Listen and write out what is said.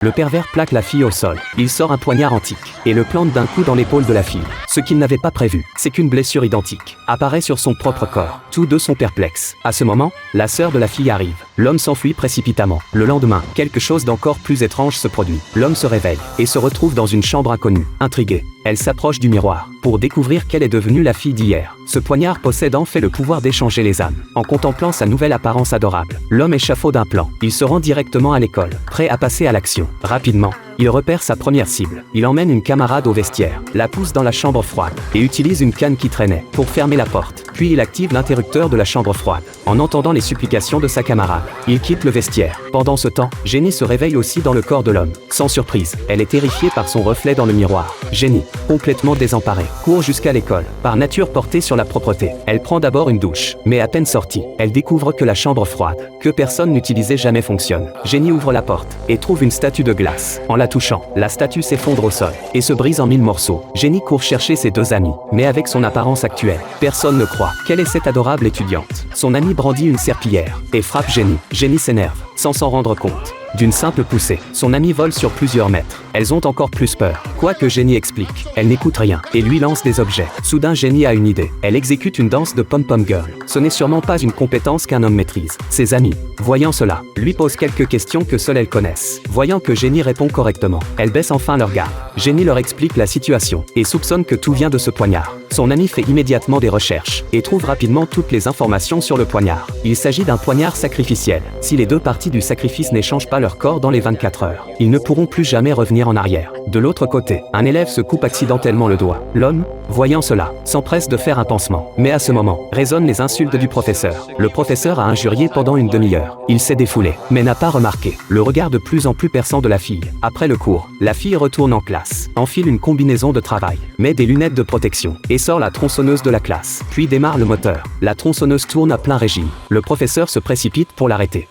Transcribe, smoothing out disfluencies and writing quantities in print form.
Le pervers plaque la fille au sol. Il sort un poignard antique et le plante d'un coup dans l'épaule de la fille. Ce qu'il n'avait pas prévu, c'est qu'une blessure identique apparaît sur son propre corps. Tous deux sont perplexes. À ce moment, la sœur de la fille arrive. L'homme s'enfuit précipitamment. Le lendemain, quelque chose d'encore plus étrange se produit. L'homme se réveille et se retrouve dans une chambre inconnue. Intriguée, elle s'approche du miroir pour découvrir quelle est devenue la fille d'hier. Ce poignard possède en fait le pouvoir d'échanger les âmes. En contemplant sa nouvelle apparence adorable, l'homme échafaude un plan. Il se rend directement à l'école, prêt à passer à l'action. Rapidement, il repère sa première cible. Il emmène une camarade au vestiaire, la pousse dans la chambre froide et utilise une canne qui traînait pour fermer la porte. Puis il active l'interrupteur de la chambre froide. En entendant les supplications de sa camarade, il quitte le vestiaire. Pendant ce temps, Jenny se réveille aussi dans le corps de l'homme. Sans surprise, elle est terrifiée par son reflet dans le miroir. Jenny, complètement désemparée, court jusqu'à l'école. Par nature portée sur la propreté, elle prend d'abord une douche. Mais à peine sortie, elle découvre que la chambre froide, que personne n'utilisait jamais fonctionne. Jenny ouvre la porte et trouve une statue de glace. En la touchant, la statue s'effondre au sol et se brise en 1000 morceaux. Jenny court chercher ses deux amis, mais avec son apparence actuelle, personne ne croit qu'elle est cette adorable étudiante. Son ami brandit une serpillière et frappe Jenny. Jenny s'énerve, sans s'en rendre compte. D'une simple poussée, son ami vole sur plusieurs mètres. Elles ont encore plus peur. Quoi que Jenny explique, elle n'écoute rien et lui lance des objets. Soudain, Jenny a une idée. Elle exécute une danse de pom-pom girl. Ce n'est sûrement pas une compétence qu'un homme maîtrise. Ses amis, voyant cela, lui posent quelques questions que seules elles connaissent. Voyant que Jenny répond correctement, elles baissent enfin leur garde. Jenny leur explique la situation et soupçonne que tout vient de ce poignard. Son ami fait immédiatement des recherches et trouve rapidement toutes les informations sur le poignard. Il s'agit d'un poignard sacrificiel. Si les deux parties du sacrifice n'échangent pas leur corps dans les 24 heures, ils ne pourront plus jamais revenir en arrière. De l'autre côté, un élève se coupe accidentellement le doigt. L'homme, voyant cela, s'empresse de faire un pansement. Mais à ce moment, résonnent les insultes du professeur. Le professeur a injurié pendant une demi-heure. Il s'est défoulé, mais n'a pas remarqué le regard de plus en plus perçant de la fille. Après le cours, la fille retourne en classe, enfile une combinaison de travail, met des lunettes de protection et sort la tronçonneuse de la classe. Puis démarre le moteur. La tronçonneuse tourne à plein régime. Le professeur se précipite pour l'arrêter.